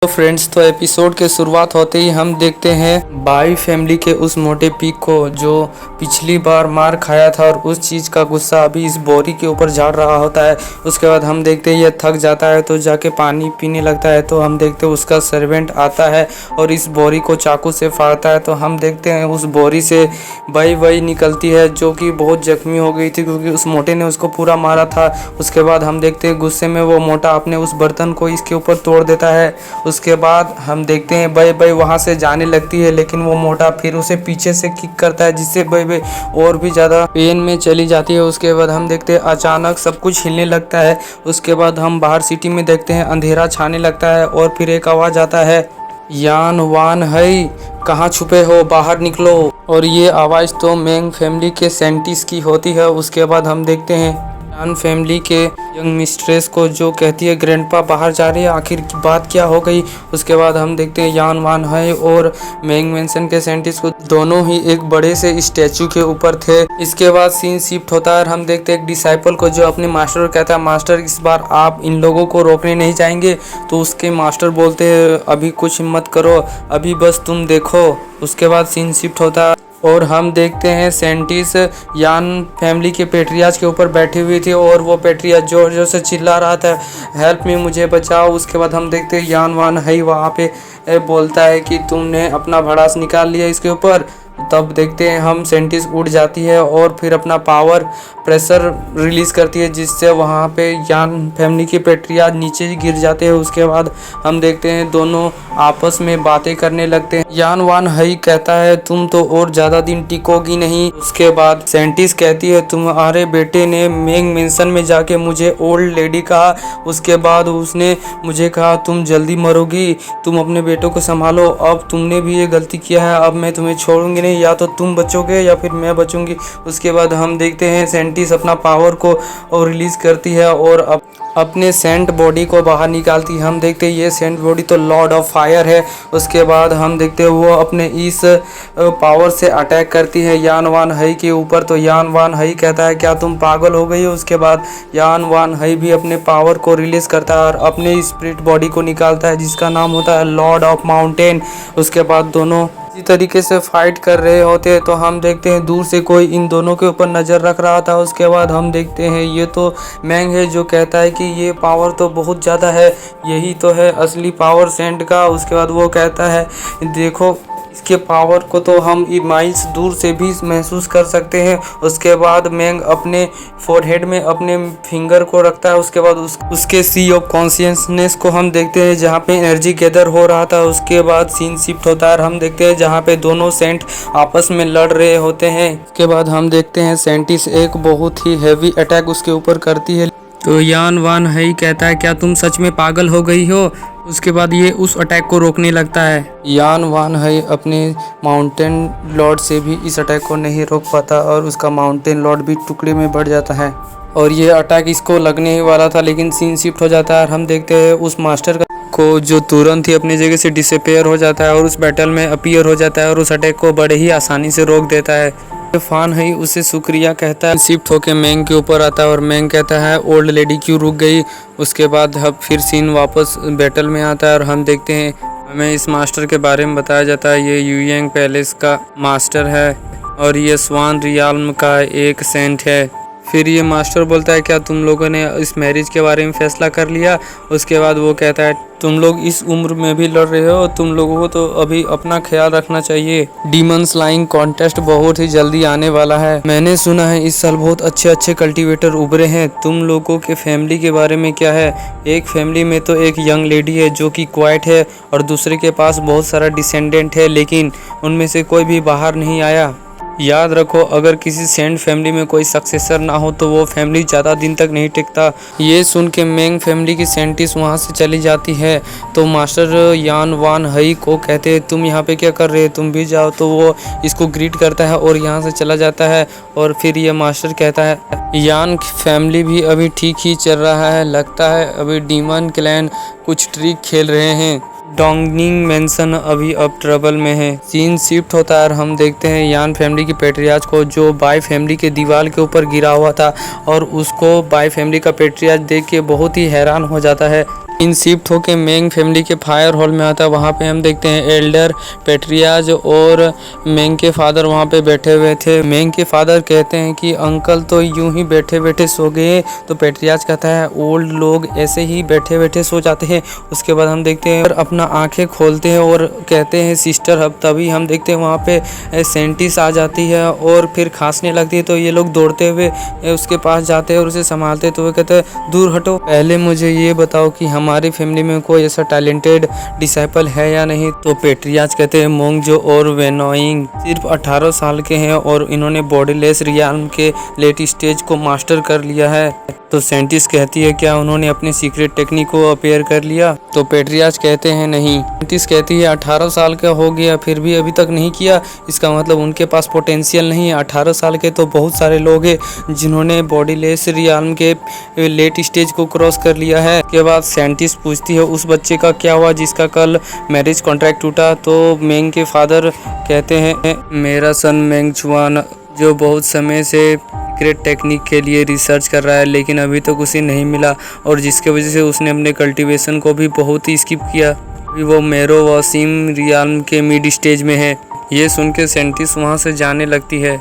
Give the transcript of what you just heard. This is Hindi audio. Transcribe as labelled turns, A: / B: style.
A: तो फ्रेंड्स, तो एपिसोड के शुरुआत होते ही हम देखते हैं बाई फैमिली के उस मोटे पीक को जो पिछली बार मार खाया था और उस चीज़ का गुस्सा अभी इस बोरी के ऊपर झाड़ रहा होता है। उसके बाद हम देखते हैं ये थक जाता है तो जाके पानी पीने लगता है। तो हम देखते हैं उसका सर्वेंट आता है और इस बोरी को चाकू से फाड़ता है। तो हम देखते हैं उस बोरी से बाई निकलती है जो कि बहुत जख्मी हो गई थी क्योंकि उस मोटे ने उसको पूरा मारा था। उसके बाद हम देखते हैं गुस्से में वो मोटा अपने उस बर्तन को इसके ऊपर तोड़ देता है। उसके बाद हम देखते हैं बई वहाँ से जाने लगती है, लेकिन वो मोटा फिर उसे पीछे से किक करता है जिससे बई और भी ज़्यादा पेन में चली जाती है। उसके बाद हम देखते हैं अचानक सब कुछ हिलने लगता है। उसके बाद हम बाहर सिटी में देखते हैं अंधेरा छाने लगता है और फिर एक आवाज़ आता है, यान वान है, कहाँ छुपे हो, बाहर निकलो। और ये आवाज़ तो मेंग फैमिली के सेंटिस की होती है। उसके बाद हम देखते हैं यान फैमिली के यंग मिस्ट्रेस को जो कहती है ग्रैंडपा बाहर जा रही है, आखिर की बात क्या हो गई। उसके बाद हम देखते हैं यान वान है और मेंग मेंशन के साइंटिस्ट को दोनों ही एक बड़े से स्टैचू के ऊपर थे। इसके बाद सीन शिफ्ट होता है और हम देखते हैं एक डिसाइपल को जो अपने मास्टर को कहता है, मास्टर इस बार आप इन लोगों को रोकने नहीं जाएंगे। तो उसके मास्टर बोलते हैं अभी कुछ मत करो, अभी बस तुम देखो। उसके बाद सीन शिफ्ट होता है और हम देखते हैं सेंटिस यान फैमिली के पेट्रियाज के ऊपर बैठी हुई थी और वो पेट्रियाज जोर जोर से चिल्ला रहा था, हेल्प मी, मुझे बचाओ। उसके बाद हम देखते हैं यान वान है वहाँ पे बोलता है कि तुमने अपना भड़ास निकाल लिया इसके ऊपर। तब देखते हैं हम सेंटिस उड़ जाती है और फिर अपना पावर प्रेशर रिलीज़ करती है जिससे वहाँ पे यान फैमिली के पेट्रियाज नीचे गिर जाते हैं। उसके बाद हम देखते हैं दोनों आपस में बातें करने लगते हैं। यान वान हई कहता है तुम तो और ज़्यादा दिन टिकोगी नहीं। उसके बाद सेंटिस कहती है तुम्हारे बेटे ने मेंग मेंशन में जाके मुझे ओल्ड लेडी कहा। उसके बाद उसने मुझे कहा तुम जल्दी मरोगी, तुम अपने बेटों को संभालो, अब तुमने भी ये गलती किया है, अब मैं तुम्हें छोड़ूंगी नहीं, या तो तुम बचोगे या फिर मैं बचूंगी। उसके बाद हम देखते हैं सेंटिस अपना पावर को और रिलीज करती है और अपने सेंट बॉडी को बाहर निकालती है। हम देखते हैं ये सेंट बॉडी तो लॉर्ड ऑफ फायर है। उसके बाद हम देखते हैं वो अपने इस पावर से अटैक करती है यान वान हई के ऊपर। तो यान वान हई कहता है क्या तुम पागल हो गई हो। उसके बाद यान वान हई भी अपने पावर को रिलीज करता है और अपने स्पिरिट बॉडी को निकालता है जिसका नाम होता है लॉर्ड ऑफ माउंटेन। उसके बाद दोनों इसी तरीके से फाइट कर रहे होते हैं। तो हम देखते हैं दूर से कोई इन दोनों के ऊपर नज़र रख रहा था। उसके बाद हम देखते हैं ये तो मैंग है जो कहता है कि ये पावर तो बहुत ज़्यादा है, यही तो है असली पावर सेंट का। उसके बाद वो कहता है देखो इसके पावर को तो हम माइल्स दूर से भी महसूस कर सकते हैं। उसके बाद मैंग अपने फोरहेड में अपने फिंगर को रखता है। उसके बाद उसके सी ऑफ कॉन्शियसनेस को हम देखते हैं जहाँ पे एनर्जी गैदर हो रहा था। उसके बाद सीन शिफ्ट होता है और हम देखते हैं जहाँ पे दोनों सेंट आपस में लड़ रहे होते हैं। उसके बाद हम देखते हैं सेंटिस एक बहुत ही हैवी अटैक उसके ऊपर करती है। तो यान वान हई कहता है क्या तुम सच में पागल हो गई हो। उसके बाद ये उस अटैक को रोकने लगता है। यान वान हई अपने माउंटेन लॉर्ड से भी इस अटैक को नहीं रोक पाता और उसका माउंटेन लॉर्ड भी टुकड़े में बढ़ जाता है और ये अटैक इसको लगने ही वाला था, लेकिन सीन शिफ्ट हो जाता है और हम देखते हैं उस मास्टर को जो तुरंत ही अपनी जगह से डिसअपेयर हो जाता है और उस बैटल में अपीयर हो जाता है और उस अटैक को बड़े ही आसानी से रोक देता है। फान हई उसे शुक्रिया कहता है, शिफ्ट होके मैंग के ऊपर आता है और मैंग कहता है ओल्ड लेडी क्यों रुक गई। उसके बाद अब फिर सीन वापस बैटल में आता है और हम देखते हैं हमें इस मास्टर के बारे में बताया जाता है ये युयांग पैलेस का मास्टर है और ये स्वान रियाल्म का एक सेंट है। फिर ये मास्टर बोलता है क्या तुम लोगों ने इस मैरिज के बारे में फैसला कर लिया। उसके बाद वो कहता है तुम लोग इस उम्र में भी लड़ रहे हो, तुम लोगों को तो अभी अपना ख्याल रखना चाहिए। डीमन स्लाइंग कॉन्टेस्ट बहुत ही जल्दी आने वाला है। मैंने सुना है इस साल बहुत अच्छे अच्छे कल्टीवेटर उभरे हैं। तुम लोगों के फैमिली के बारे में क्या है। एक फैमिली में तो एक यंग लेडी है जो कि क्वाइट है और दूसरे के पास बहुत सारा डिसेंडेंट है, लेकिन उनमें से कोई भी बाहर नहीं आया। याद रखो अगर किसी सेंट फैमिली में कोई सक्सेसर ना हो तो वो फैमिली ज़्यादा दिन तक नहीं टिकता। ये सुन के मेंग फैमिली की सेंटिस वहाँ से चली जाती है। तो मास्टर यान वान हई को कहते हैं तुम यहाँ पे क्या कर रहे हो, तुम भी जाओ। तो वो इसको ग्रीट करता है और यहाँ से चला जाता है। और फिर ये मास्टर कहता है यान फैमिली भी अभी ठीक ही चल रहा है, लगता है अभी डीमन क्लैन कुछ ट्रिक खेल रहे हैं। डोंगनिंग मेंशन अभी अब ट्रबल में है। सीन शिफ्ट होता है और हम देखते हैं यान फैमिली की पेट्रियाज को जो बाई फैमिली के दीवार के ऊपर गिरा हुआ था और उसको बाई फैमिली का पेट्रियाज देख के बहुत ही हैरान हो जाता है। इन शिफ्ट होके मेंग फैमिली के फायर हॉल में आता है। वहाँ पे हम देखते हैं एल्डर पेट्रियाज और मेंग के फादर वहाँ पे बैठे हुए थे। मेंग के फादर कहते हैं कि अंकल तो यूं ही बैठे बैठे सो गए। तो पेट्रियाज कहता है ओल्ड लोग ऐसे ही बैठे बैठे सो जाते हैं। उसके बाद हम देखते हैं अपना आंखें खोलते हैं और कहते हैं सिस्टर। अब तभी हम देखते हैं वहाँ पे सेंटिस आ जाती है और फिर खांसने लगती है। तो ये लोग दौड़ते हुए उसके पास जाते हैं और उसे संभालते हैं। तो वो कहते हैं दूर हटो, पहले मुझे ये बताओ कि हमारी फैमिली में कोई ऐसा टैलेंटेड डिसाइपल है या नहीं। तो पेट्रियाज कहते हैं मोंगजो और वेनोइंग सिर्फ 18 साल के हैं और इन्होंने बॉडीलेस रियाल्म के लेट स्टेज को मास्टर कर लिया है। तो सेंटिस कहती है क्या उन्होंने अपनी सीक्रेट टेक्निक को अपेयर कर लिया। तो पेट्रियाज कहते हैं नहीं। सेंटिस कहती है 18 साल का हो गया फिर भी अभी तक नहीं किया, इसका मतलब उनके पास पोटेंशियल नहीं है। 18 साल के तो बहुत सारे लोग हैं जिन्होंने बॉडीलेस रियाल्म के लेट स्टेज को क्रॉस कर लिया है। के बाद सेंटिस पूछती है उस बच्चे का क्या हुआ जिसका कल मैरिज कॉन्ट्रैक्ट टूटा। तो मेंग के फादर कहते हैं मेरा सन मेंग चुआन जो बहुत समय से सीक्रेट टेक्निक के लिए रिसर्च कर रहा है लेकिन अभी तक उसे नहीं मिला और जिसके वजह से उसने अपने कल्टीवेशन को भी बहुत ही स्किप किया। अभी वो मेरो वसीम रियाल्म के मिड स्टेज में है। ये सुन के सेंटिस वहाँ से जाने लगती है।